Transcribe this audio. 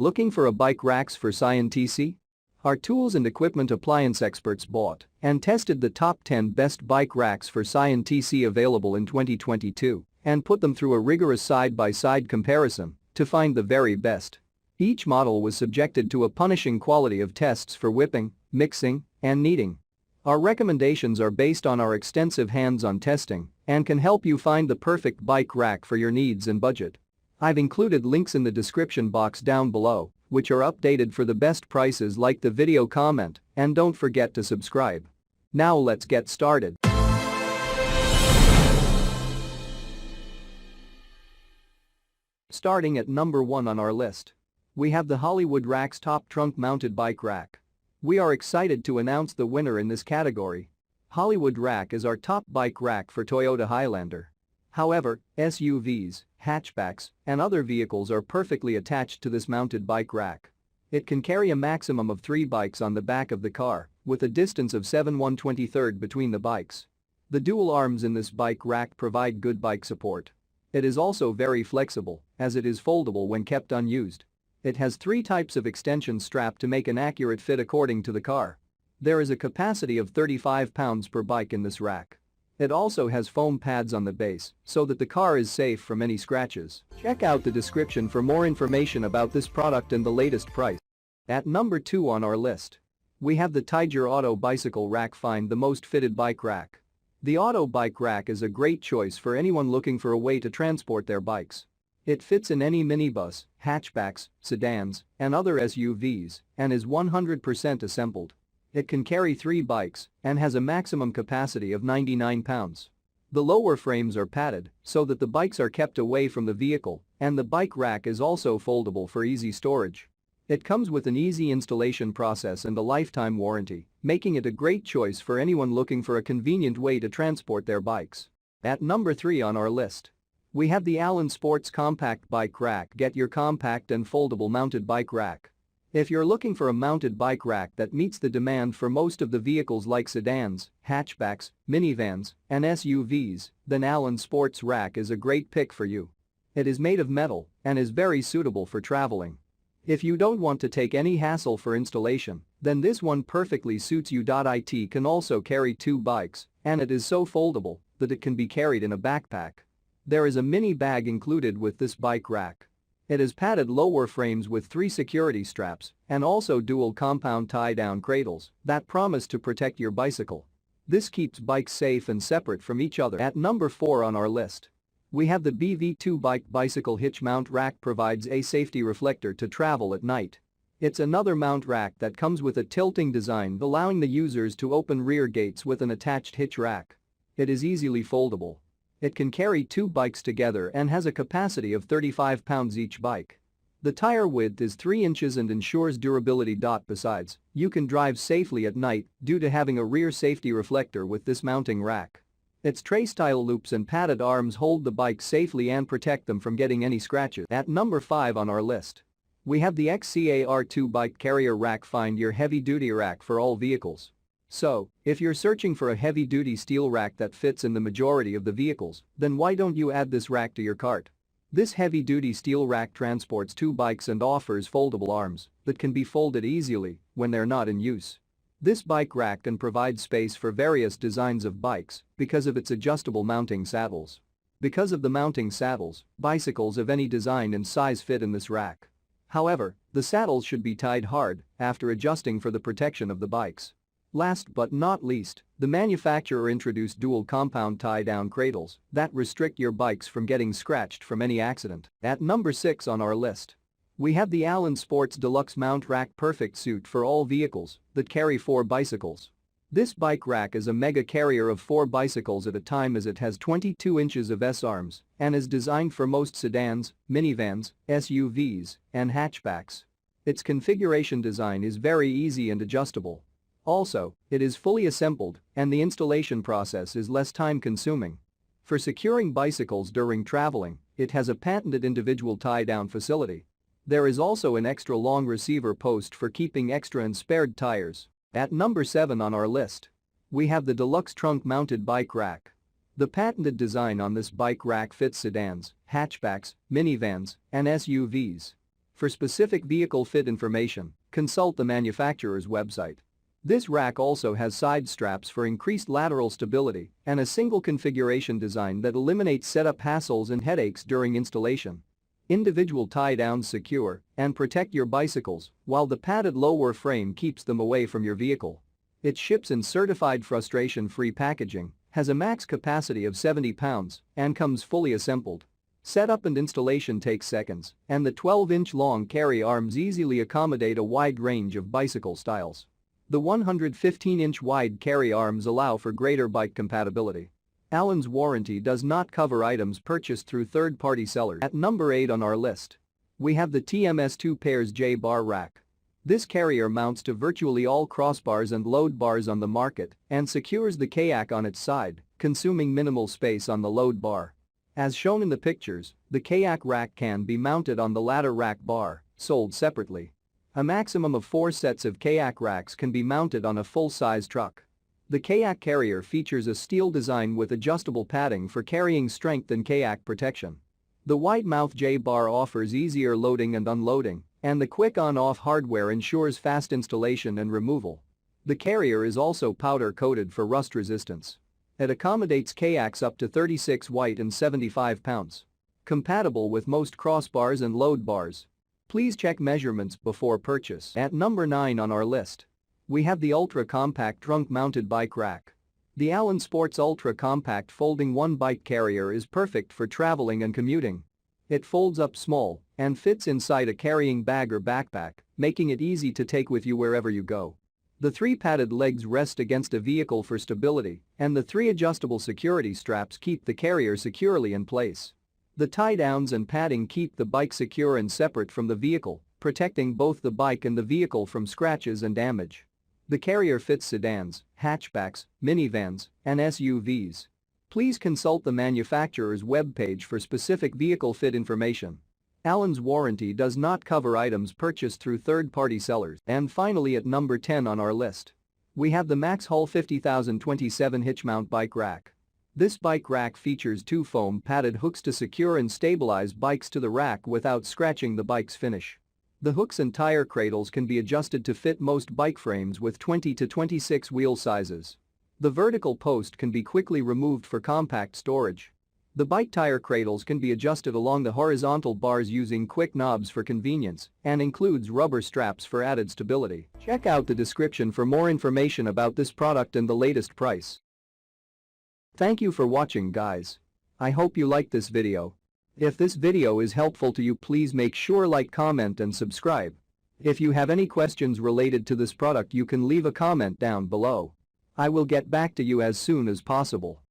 Looking for a bike racks for Scion TC? Our tools and equipment appliance experts bought and tested the top 10 best bike racks for Scion TC available in 2022 and put them through a rigorous side-by-side comparison to find the very best. Each model was subjected to a punishing quality of tests for whipping, mixing, and kneading. Our recommendations are based on our extensive hands-on testing and can help you find the perfect bike rack for your needs and budget. I've included links in the description box down below, which are updated for the best prices. Like the video, comment, and don't forget to subscribe. Now let's get started. Starting at number 1 on our list, we have the Hollywood Rack's top trunk-mounted bike rack. We are excited to announce the winner in this category. Hollywood Rack is our top bike rack for Toyota Highlander. However, SUVs, hatchbacks, and other vehicles are perfectly attached to this mounted bike rack. It can carry a maximum of 3 bikes on the back of the car, with a distance of 7/123 between the bikes. The dual arms in this bike rack provide good bike support. It is also very flexible, as it is foldable when kept unused. It has 3 types of extension strap to make an accurate fit according to the car. There is a capacity of 35 pounds per bike in this rack. It also has foam pads on the base so that the car is safe from any scratches. Check out the description for more information about this product and the latest price. At number 2 on our list, we have the Tiger Auto Bicycle Rack. Find the most fitted bike rack. The Auto Bike Rack is a great choice for anyone looking for a way to transport their bikes. It fits in any minibus, hatchbacks, sedans, and other SUVs and is 100% assembled. It can carry 3 bikes and has a maximum capacity of 99 pounds. The lower frames are padded so that the bikes are kept away from the vehicle, and the bike rack is also foldable for easy storage. It comes with an easy installation process and a lifetime warranty, making it a great choice for anyone looking for a convenient way to transport their bikes. At number 3 on our list, we have the Allen Sports Compact Bike Rack. Get your compact and foldable mounted bike rack. If you're looking for a mounted bike rack that meets the demand for most of the vehicles like sedans, hatchbacks, minivans, and SUVs, then Allen Sports Rack is a great pick for you. It is made of metal and is very suitable for traveling. If you don't want to take any hassle for installation, then this one perfectly suits you. It can also carry 2 bikes, and it is so foldable that it can be carried in a backpack. There is a mini bag included with this bike rack. It has padded lower frames with 3 security straps and also dual compound tie-down cradles that promise to protect your bicycle. This keeps bikes safe and separate from each other. At number 4 on our list, we have the BV2 Bicycle Hitch Mount Rack. Provides a safety reflector to travel at night. It's another mount rack that comes with a tilting design, allowing the users to open rear gates with an attached hitch rack. It is easily foldable. It can carry 2 bikes together and has a capacity of 35 pounds each bike. The tire width is 3 inches and ensures durability. Besides, you can drive safely at night due to having a rear safety reflector with this mounting rack. Its tray-style loops and padded arms hold the bike safely and protect them from getting any scratches. At number 5 on our list, we have the XCAR 2 Kayak Carrier Rack. Find your heavy-duty rack for all vehicles. So, if you're searching for a heavy-duty steel rack that fits in the majority of the vehicles, then why don't you add this rack to your cart? This heavy-duty steel rack transports 2 bikes and offers foldable arms that can be folded easily when they're not in use. This bike rack can provide space for various designs of bikes because of its adjustable mounting saddles. Because of the mounting saddles, bicycles of any design and size fit in this rack. However, the saddles should be tied hard after adjusting for the protection of the bikes. Last but not least, the manufacturer introduced dual compound tie-down cradles that restrict your bikes from getting scratched from any accident. At number 6 on our list, we have the Allen Sports Deluxe Mount Rack. Perfect suit for all vehicles that carry 4 bicycles. This bike rack is a mega carrier of 4 bicycles at a time, as it has 22 inches of S-arms and is designed for most sedans, minivans, SUVs, and hatchbacks. Its configuration design is very easy and adjustable. Also, it is fully assembled and the installation process is less time-consuming. For securing bicycles during traveling, it has a patented individual tie-down facility. There is also an extra long receiver post for keeping extra and spared tires. At number 7 on our list, we have the Deluxe Trunk-Mounted Bike Rack. The patented design on this bike rack fits sedans, hatchbacks, minivans, and SUVs. For specific vehicle fit information, consult the manufacturer's website. This rack also has side straps for increased lateral stability and a single configuration design that eliminates setup hassles and headaches during installation. Individual tie-downs secure and protect your bicycles, while the padded lower frame keeps them away from your vehicle. It ships in certified frustration-free packaging, has a max capacity of 70 pounds, and comes fully assembled. Setup and installation takes seconds, and the 12-inch long carry arms easily accommodate a wide range of bicycle styles. The 115-inch wide carry arms allow for greater bike compatibility. Allen's warranty does not cover items purchased through third-party sellers. At number 8 on our list, we have the TMS 2 pairs JBar rack. This carrier mounts to virtually all crossbars and load bars on the market and secures the kayak on its side, consuming minimal space on the load bar. As shown in the pictures, the kayak rack can be mounted on the ladder rack bar, sold separately. A maximum of 4 sets of kayak racks can be mounted on a full-size truck. The Kayak Carrier features a steel design with adjustable padding for carrying strength and kayak protection. The wide-mouth JBar offers easier loading and unloading, and the quick on-off hardware ensures fast installation and removal. The carrier is also powder-coated for rust resistance. It accommodates kayaks up to 36 weight and 75 pounds. Compatible with most crossbars and load bars. Please check measurements before purchase. At number 9 on our list, we have the ultra-compact trunk-mounted bike rack. The Allen Sports ultra-compact folding one bike carrier is perfect for traveling and commuting. It folds up small and fits inside a carrying bag or backpack, making it easy to take with you wherever you go. The 3 padded legs rest against a vehicle for stability, and the 3 adjustable security straps keep the carrier securely in place. The tie-downs and padding keep the bike secure and separate from the vehicle, protecting both the bike and the vehicle from scratches and damage. The carrier fits sedans, hatchbacks, minivans, and SUVs. Please consult the manufacturer's webpage for specific vehicle fit information. Allen's warranty does not cover items purchased through third-party sellers. And finally, at number 10 on our list, we have the Max-Hull 50027 hitch mount bike rack. This bike rack features 2 foam padded hooks to secure and stabilize bikes to the rack without scratching the bike's finish. The hooks and tire cradles can be adjusted to fit most bike frames with 20 to 26 wheel sizes. The vertical post can be quickly removed for compact storage. The bike tire cradles can be adjusted along the horizontal bars using quick knobs for convenience and includes rubber straps for added stability. Check out the description for more information about this product and the latest price. Thank you for watching, guys. I hope you liked this video. If this video is helpful to you, please make sure like, comment and subscribe. If you have any questions related to this product, you can leave a comment down below. I will get back to you as soon as possible.